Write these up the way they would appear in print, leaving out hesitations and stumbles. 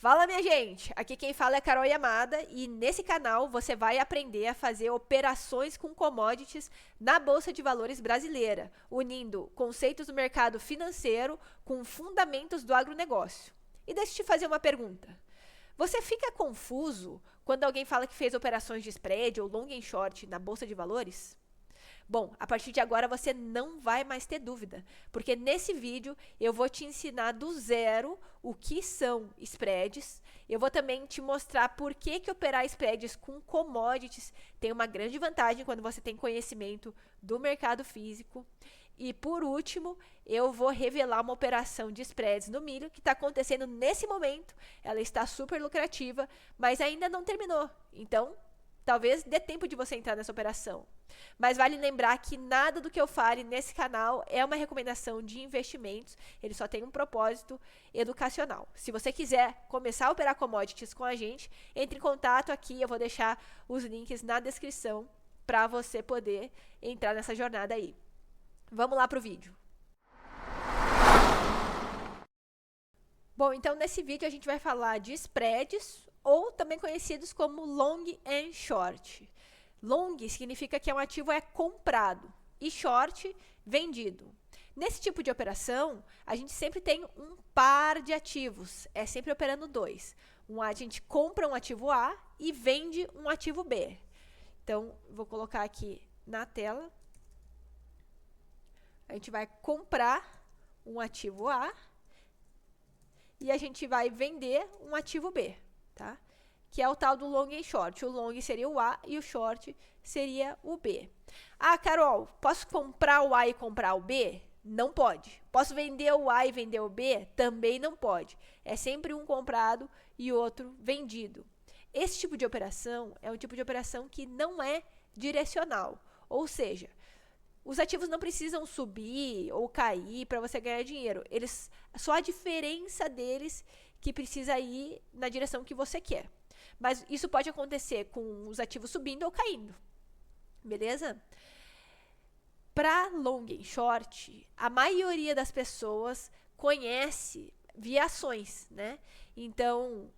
Fala, minha gente! Aqui quem fala é Carol Yamada e nesse canal você vai aprender a fazer operações com commodities na Bolsa de Valores brasileira, unindo conceitos do mercado financeiro com fundamentos do agronegócio. E deixa eu te fazer uma pergunta. Você fica confuso quando alguém fala que fez operações de spread ou long and short na Bolsa de Valores? Bom, a partir de agora você não vai mais ter dúvida, porque nesse vídeo eu vou te ensinar do zero o que são spreads. Eu vou também te mostrar por que operar spreads com commodities tem uma grande vantagem quando você tem conhecimento do mercado físico. E por último, eu vou revelar uma operação de spreads no milho que está acontecendo nesse momento. Ela está super lucrativa, mas ainda não terminou. Então, talvez dê tempo de você entrar nessa operação. Mas vale lembrar que nada do que eu fale nesse canal é uma recomendação de investimentos. Ele só tem um propósito educacional. Se você quiser começar a operar commodities com a gente, entre em contato aqui. Eu vou deixar os links na descrição para você poder entrar nessa jornada aí. Vamos lá para o vídeo. Bom, então nesse vídeo a gente vai falar de spreads, ou também conhecidos como long and short. Long significa que um ativo é comprado e short, vendido. Nesse tipo de operação, a gente sempre tem um par de ativos, é sempre operando dois. A gente compra um ativo A e vende um ativo B. Então, vou colocar aqui na tela. A gente vai comprar um ativo A e a gente vai vender um ativo B. Tá? Que é o tal do long e short. O long seria o A e o short seria o B. Ah, Carol, posso comprar o A e comprar o B? Não pode. Posso vender o A e vender o B? Também não pode. É sempre um comprado e outro vendido. Esse tipo de operação é um tipo de operação que não é direcional. Ou seja, os ativos não precisam subir ou cair para você ganhar dinheiro. Só a diferença deles que precisa ir na direção que você quer. Mas isso pode acontecer com os ativos subindo ou caindo. Beleza? Para long e short, a maioria das pessoas conhece via ações, né? Então,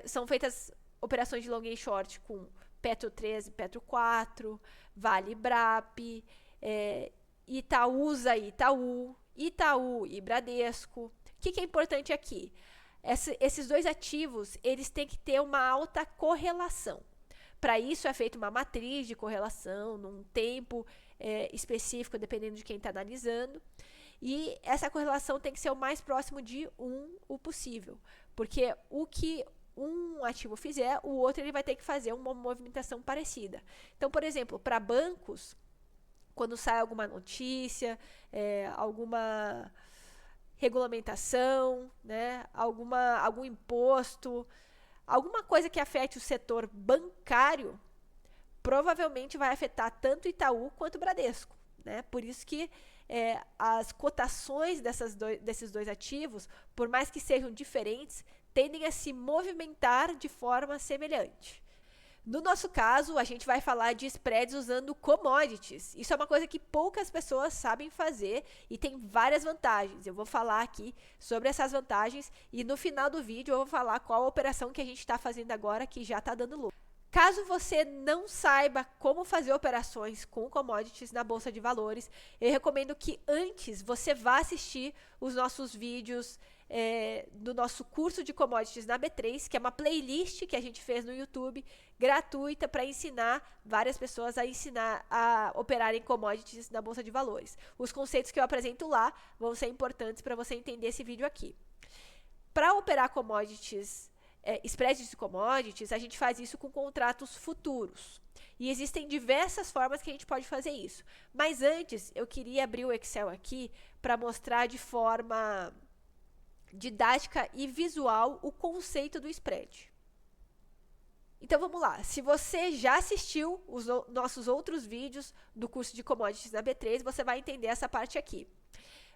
são feitas operações de long e short com Petro 13, Petro 4, Vale Brap, Itaúsa e Itaú, Itaú e Bradesco. O que é importante aqui? Esses dois ativos, eles têm que ter uma alta correlação. Para isso é feita uma matriz de correlação, num tempo específico, dependendo de quem está analisando. E essa correlação tem que ser o mais próximo de 1 o possível. Porque o que um ativo fizer, o outro ele vai ter que fazer uma movimentação parecida. Então, por exemplo, para bancos, quando sai alguma notícia, alguma regulamentação, né, algum imposto, alguma coisa que afete o setor bancário, provavelmente vai afetar tanto Itaú quanto Bradesco, né? Por isso que as cotações desses dois ativos, por mais que sejam diferentes, tendem a se movimentar de forma semelhante. No nosso caso, a gente vai falar de spreads usando commodities. Isso é uma coisa que poucas pessoas sabem fazer e tem várias vantagens. Eu vou falar aqui sobre essas vantagens e no final do vídeo eu vou falar qual a operação que a gente está fazendo agora que já está dando lucro. Caso você não saiba como fazer operações com commodities na Bolsa de Valores, eu recomendo que antes você vá assistir os nossos vídeos do nosso curso de commodities na B3, que é uma playlist que a gente fez no YouTube, gratuita, para ensinar várias pessoas a operarem commodities na Bolsa de Valores. Os conceitos que eu apresento lá vão ser importantes para você entender esse vídeo aqui. Para operar commodities, spreads de commodities, a gente faz isso com contratos futuros. E existem diversas formas que a gente pode fazer isso. Mas antes, eu queria abrir o Excel aqui para mostrar de forma didática e visual o conceito do spread. Então vamos lá, se você já assistiu os nossos outros vídeos do curso de commodities na B3, você vai entender essa parte aqui.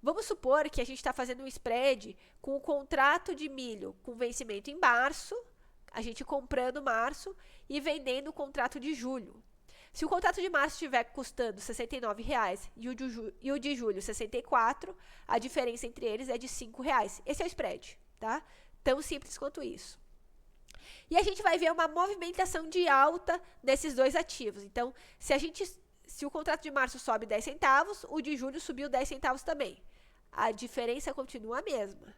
Vamos supor que a gente está fazendo um spread com o contrato de milho com vencimento em março, a gente comprando março e vendendo o contrato de julho. Se o contrato de março estiver custando R$ 69,00 e o de julho R$ 64,00, a diferença entre eles é de R$ 5,00. Esse é o spread, tá? Tão simples quanto isso. E a gente vai ver uma movimentação de alta nesses dois ativos. Então, se o contrato de março sobe 10 centavos, o de julho subiu 10 centavos também. A diferença continua a mesma.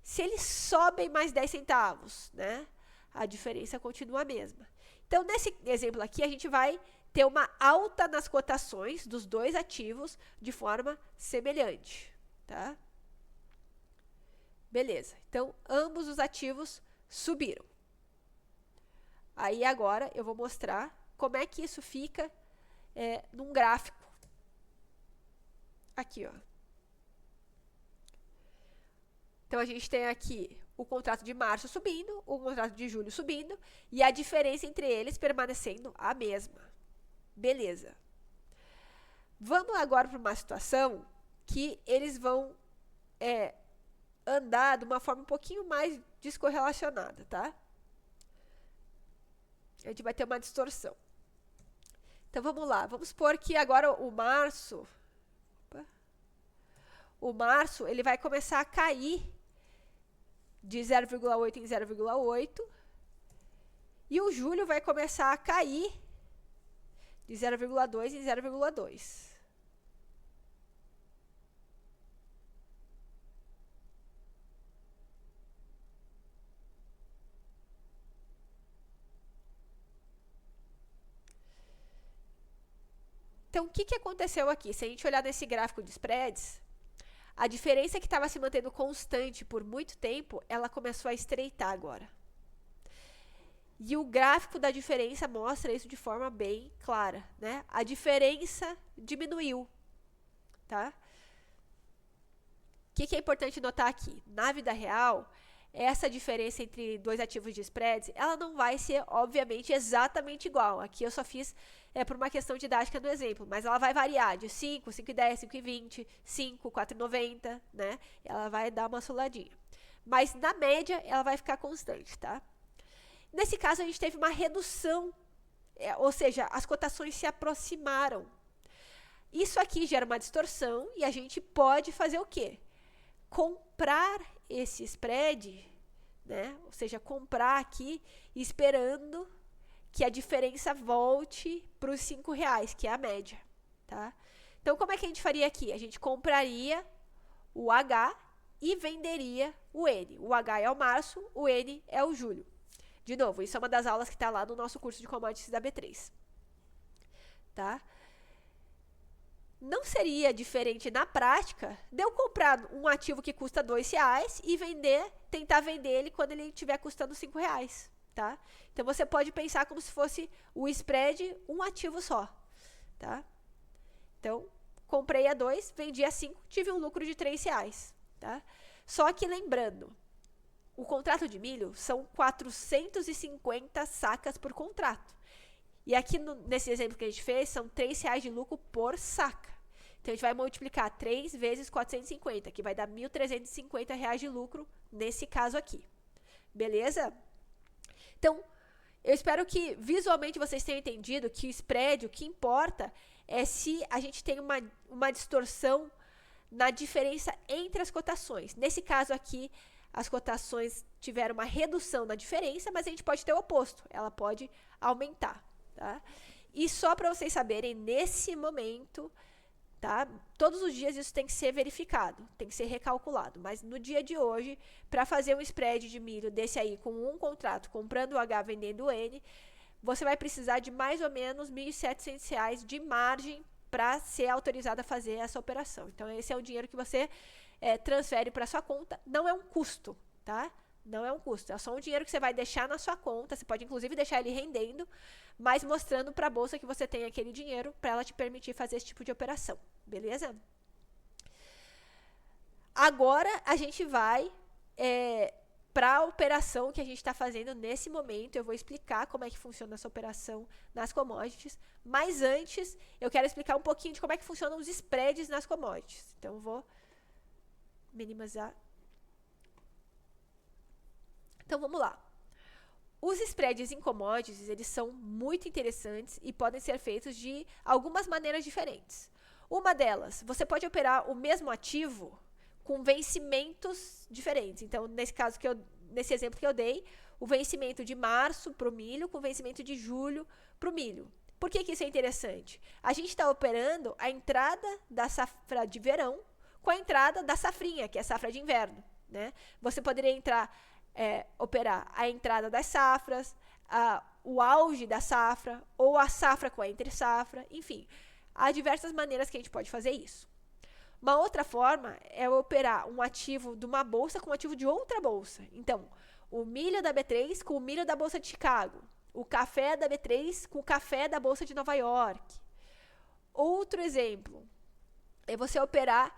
Se eles sobem mais 10 centavos, né, a diferença continua a mesma. Então, nesse exemplo aqui, a gente vai ter uma alta nas cotações dos dois ativos de forma semelhante, tá? Beleza. Então, ambos os ativos subiram. Aí, agora, eu vou mostrar como é que isso fica num gráfico. Aqui, ó. Então, a gente tem aqui o contrato de março subindo, o contrato de julho subindo, e a diferença entre eles permanecendo a mesma. Beleza. Vamos agora para uma situação que eles vão andar de uma forma um pouquinho mais descorrelacionada, tá? A gente vai ter uma distorção. Então, vamos lá. Vamos supor que agora o março, ele vai começar a cair de 0,8 em 0,8, e o julho vai começar a cair de 0,2 em 0,2. Então, o que aconteceu aqui? Se a gente olhar nesse gráfico de spreads, a diferença que estava se mantendo constante por muito tempo, ela começou a estreitar agora. E o gráfico da diferença mostra isso de forma bem clara, né? A diferença diminuiu, tá? O que é importante notar aqui? Na vida real, essa diferença entre dois ativos de spreads, ela não vai ser, obviamente, exatamente igual. Aqui eu só fiz por uma questão didática do exemplo, mas ela vai variar de 5, 5,10, 5,20, 5, 4,90, né? Ela vai dar uma osciladinha. Mas, na média, ela vai ficar constante, tá? Nesse caso, a gente teve uma redução, ou seja, as cotações se aproximaram. Isso aqui gera uma distorção e a gente pode fazer o quê? Comprar esse spread, né? Ou seja, comprar aqui esperando que a diferença volte para os R$5, que é a média, tá? Então, como é que a gente faria aqui? A gente compraria o H e venderia o N. O H é o março, o N é o julho. De novo, isso é uma das aulas que está lá no nosso curso de commodities da B3, tá? Não seria diferente na prática de eu comprar um ativo que custa R$2 e tentar vender ele quando ele estiver custando R$5, tá? Então, você pode pensar como se fosse o spread um ativo só, tá? Então, comprei a 2, vendi a 5, tive um lucro de R$3, tá? Só que lembrando, o contrato de milho são 450 sacas por contrato. E aqui nesse exemplo que a gente fez, são R$3 de lucro por saca. Então, a gente vai multiplicar 3 vezes 450, que vai dar R$1.350 de lucro nesse caso aqui. Beleza? Então, eu espero que visualmente vocês tenham entendido que o spread, o que importa é se a gente tem uma distorção na diferença entre as cotações. Nesse caso aqui, as cotações tiveram uma redução na diferença, mas a gente pode ter o oposto, ela pode aumentar, tá? E só para vocês saberem, nesse momento, tá? Todos os dias isso tem que ser verificado, tem que ser recalculado, mas no dia de hoje, para fazer um spread de milho desse aí com um contrato, comprando o H, vendendo o N, você vai precisar de mais ou menos R$1.700 de margem para ser autorizado a fazer essa operação. Então, esse é o dinheiro que você transfere para sua conta, não é um custo, tá? Não é um custo, é só um dinheiro que você vai deixar na sua conta, você pode inclusive deixar ele rendendo, mas mostrando para a bolsa que você tem aquele dinheiro para ela te permitir fazer esse tipo de operação, beleza? Agora, a gente vai para a operação que a gente está fazendo nesse momento. Eu vou explicar como é que funciona essa operação nas commodities, mas antes eu quero explicar um pouquinho de como é que funcionam os spreads nas commodities. Então, eu vou minimizar. Então, vamos lá. Os spreads em commodities, eles são muito interessantes e podem ser feitos de algumas maneiras diferentes. Uma delas, você pode operar o mesmo ativo com vencimentos diferentes. Então, nesse caso que eu nesse exemplo que eu dei, o vencimento de março para o milho com o vencimento de julho para o milho. Por que isso é interessante? A gente está operando a entrada da safra de verão com a entrada da safrinha, que é a safra de inverno, né? Você poderia operar a entrada das safras, o auge da safra, ou a safra com a entre-safra, enfim. Há diversas maneiras que a gente pode fazer isso. Uma outra forma é operar um ativo de uma bolsa com um ativo de outra bolsa. Então, o milho da B3 com o milho da Bolsa de Chicago, o café da B3 com o café da Bolsa de Nova York. Outro exemplo é você operar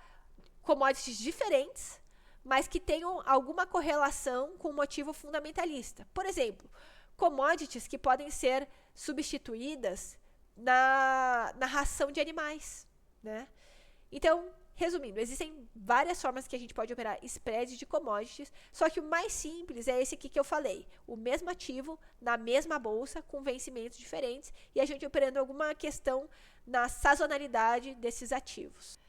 commodities diferentes, mas que tenham alguma correlação com o motivo fundamentalista. Por exemplo, commodities que podem ser substituídas na ração de animais, né? Então, resumindo, existem várias formas que a gente pode operar spreads de commodities, só que o mais simples é esse aqui que eu falei, o mesmo ativo na mesma bolsa com vencimentos diferentes e a gente operando alguma questão na sazonalidade desses ativos.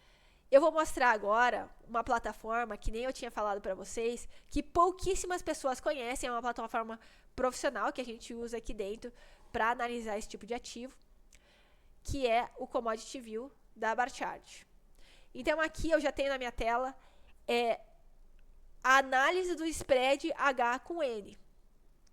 Eu vou mostrar agora uma plataforma que nem eu tinha falado para vocês, que pouquíssimas pessoas conhecem, é uma plataforma profissional que a gente usa aqui dentro para analisar esse tipo de ativo, que é o Commodity View da Barchart. Então, aqui eu já tenho na minha tela a análise do spread H com N.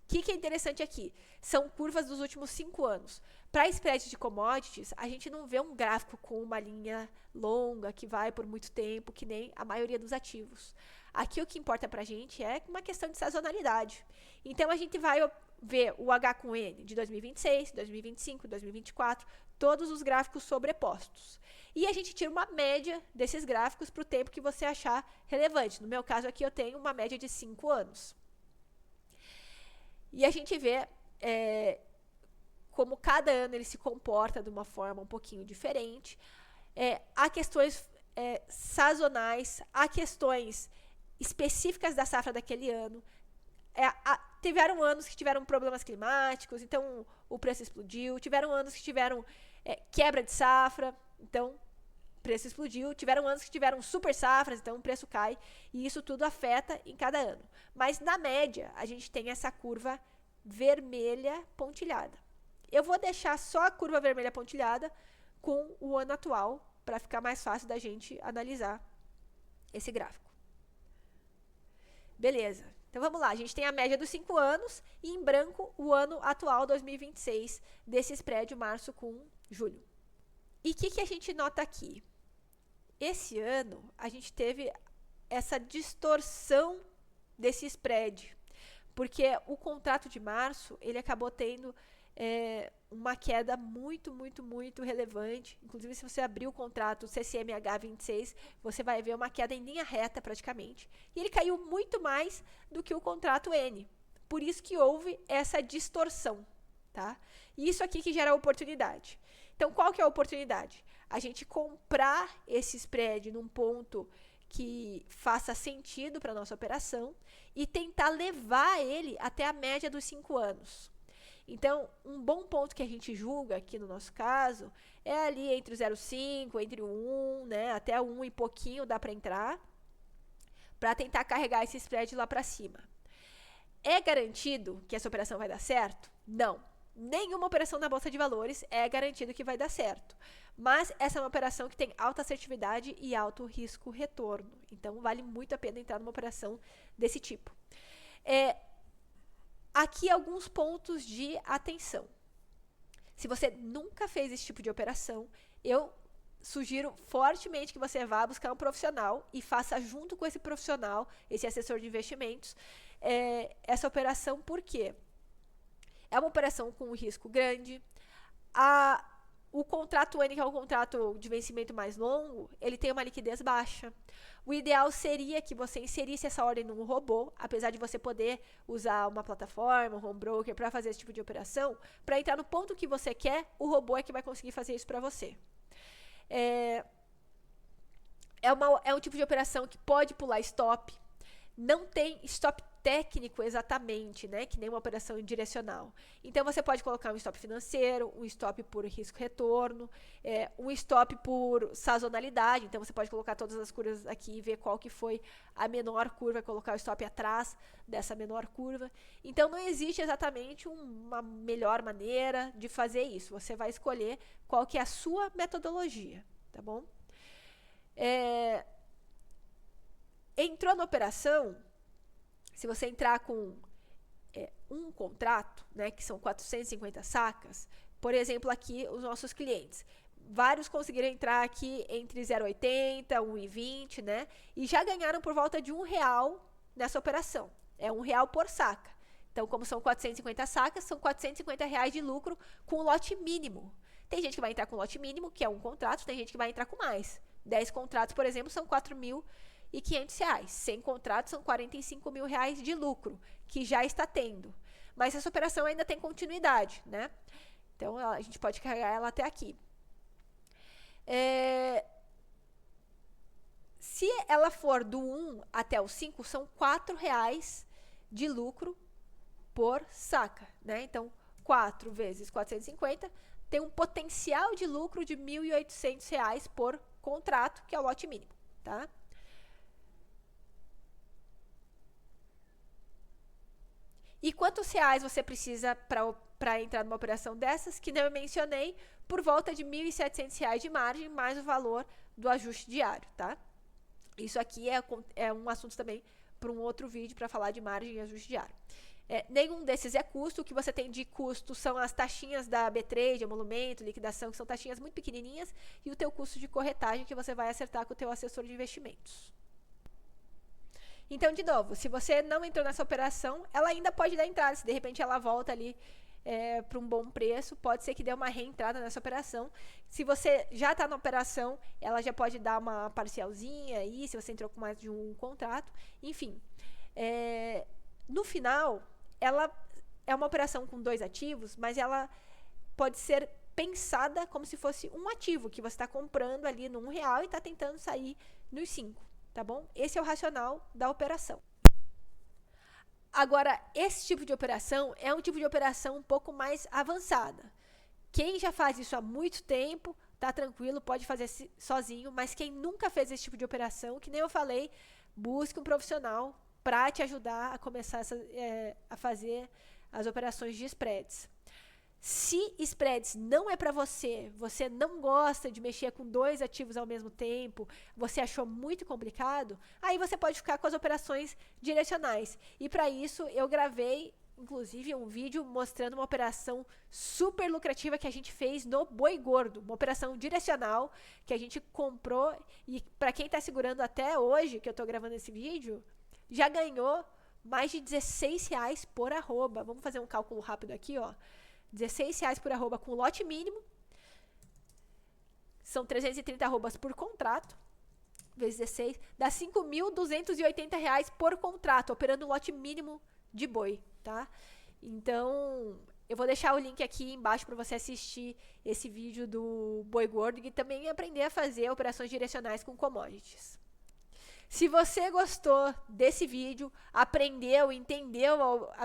O que é interessante aqui? São curvas dos últimos 5 anos. Para spread de commodities, a gente não vê um gráfico com uma linha longa que vai por muito tempo, que nem a maioria dos ativos. Aqui o que importa para a gente é uma questão de sazonalidade. Então, a gente vai ver o H com N de 2026, 2025, 2024, todos os gráficos sobrepostos. E a gente tira uma média desses gráficos para o tempo que você achar relevante. No meu caso aqui eu tenho uma média de 5 anos. E a gente vê como cada ano ele se comporta de uma forma um pouquinho diferente. Há questões sazonais, há questões específicas da safra daquele ano. Tiveram anos que tiveram problemas climáticos, então o preço explodiu. Tiveram anos que tiveram quebra de safra, então o preço explodiu. Tiveram anos que tiveram super safras, então o preço cai. E isso tudo afeta em cada ano. Mas, na média, a gente tem essa curva vermelha pontilhada. Eu vou deixar só a curva vermelha pontilhada com o ano atual, para ficar mais fácil da gente analisar esse gráfico. Beleza. Então, vamos lá. A gente tem a média dos 5 anos e, em branco, o ano atual, 2026, desse spread março com julho. E o que a gente nota aqui? Esse ano, a gente teve essa distorção desse spread, porque o contrato de março, ele acabou tendo uma queda muito, muito, muito relevante. Inclusive, se você abrir o contrato CCMH 26, você vai ver uma queda em linha reta praticamente. E ele caiu muito mais do que o contrato N. Por isso que houve essa distorção, tá? E isso aqui que gera oportunidade. Então, qual que é a oportunidade? A gente comprar esse spread num ponto que faça sentido para a nossa operação e tentar levar ele até a média dos 5 anos. Então, um bom ponto que a gente julga aqui no nosso caso é ali entre o 0,5, entre o 1, né, até o 1 e pouquinho dá para entrar, para tentar carregar esse spread lá para cima. É garantido que essa operação vai dar certo? Não. Nenhuma operação na Bolsa de Valores é garantido que vai dar certo. Mas essa é uma operação que tem alta assertividade e alto risco-retorno. Então, vale muito a pena entrar numa operação desse tipo. Aqui alguns pontos de atenção. Se você nunca fez esse tipo de operação, eu sugiro fortemente que você vá buscar um profissional e faça junto com esse profissional, esse assessor de investimentos, essa operação. Por quê? É uma operação com um risco grande. O contrato N, que é um contrato de vencimento mais longo, ele tem uma liquidez baixa. O ideal seria que você inserisse essa ordem num robô, apesar de você poder usar uma plataforma, um home broker para fazer esse tipo de operação, para entrar no ponto que você quer, o robô é que vai conseguir fazer isso para você. É um tipo de operação que pode pular stop, não tem stop técnico exatamente, né, que nem uma operação direcional. Então, você pode colocar um stop financeiro, um stop por risco-retorno, um stop por sazonalidade. Então, você pode colocar todas as curvas aqui e ver qual que foi a menor curva, colocar o stop atrás dessa menor curva. Então, não existe exatamente uma melhor maneira de fazer isso. Você vai escolher qual que é a sua metodologia, tá bom? Entrou na operação, se você entrar com um contrato, né, que são 450 sacas, por exemplo, aqui os nossos clientes, vários conseguiram entrar aqui entre 0,80, 1,20, né, e já ganharam por volta de R$1 nessa operação. É R$1 por saca. Então, como são 450 sacas, são R$450 de lucro com lote mínimo. Tem gente que vai entrar com lote mínimo, que é um contrato, tem gente que vai entrar com mais. 10 contratos, por exemplo, são R$4.500. 100 contratos são R$45.000 de lucro, que já está tendo. Mas essa operação ainda tem continuidade, né? Então, a gente pode carregar ela até aqui. Se ela for do 1 até o 5, são R$4 de lucro por saca, né? Então, 4 vezes 450 tem um potencial de lucro de R$1.800 por contrato, que é o lote mínimo, tá? E quantos reais você precisa para entrar numa operação dessas? Que eu mencionei, por volta de R$1.700 de margem, mais o valor do ajuste diário, tá? Isso aqui é um assunto também para um outro vídeo, para falar de margem e ajuste diário. Nenhum desses é custo. O que você tem de custo são as taxinhas da B3, de emolumento, liquidação, que são taxinhas muito pequenininhas, e o teu custo de corretagem, que você vai acertar com o teu assessor de investimentos. Então, de novo, se você não entrou nessa operação, ela ainda pode dar entrada. Se de repente ela volta ali para um bom preço, pode ser que dê uma reentrada nessa operação. Se você já está na operação, ela já pode dar uma parcialzinha aí, se você entrou com mais de um contrato. Enfim, no final, ela é uma operação com 2 ativos, mas ela pode ser pensada como se fosse um ativo que você está comprando ali no R$1 e está tentando sair nos 5, tá bom? Esse é o racional da operação. Agora, esse tipo de operação é um tipo de operação um pouco mais avançada. Quem já faz isso há muito tempo, tá tranquilo, pode fazer sozinho, mas quem nunca fez esse tipo de operação, que nem eu falei, busque um profissional para te ajudar a começar a fazer as operações de spreads. Se spreads não é para você, você não gosta de mexer com 2 ativos ao mesmo tempo, você achou muito complicado, aí você pode ficar com as operações direcionais. E para isso eu gravei, inclusive, um vídeo mostrando uma operação super lucrativa que a gente fez no Boi Gordo, uma operação direcional que a gente comprou, e para quem está segurando até hoje, que eu estou gravando esse vídeo, já ganhou mais de R$16 por arroba. Vamos fazer um cálculo rápido aqui, ó. R$16 por arroba com lote mínimo. São 330 arrobas por contrato. Vezes 16. Dá R$5.280 por contrato, operando um lote mínimo de boi, tá? Então, eu vou deixar o link aqui embaixo para você assistir esse vídeo do Boi Gordo e também aprender a fazer operações direcionais com commodities. Se você gostou desse vídeo, aprendeu, entendeu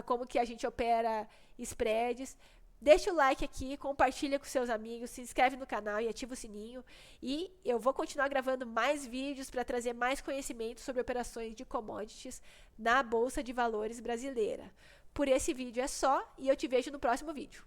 como que a gente opera spreads, deixa o like aqui, compartilha com seus amigos, se inscreve no canal e ativa o sininho. E eu vou continuar gravando mais vídeos para trazer mais conhecimento sobre operações de commodities na Bolsa de Valores brasileira. Por esse vídeo é só, e eu te vejo no próximo vídeo.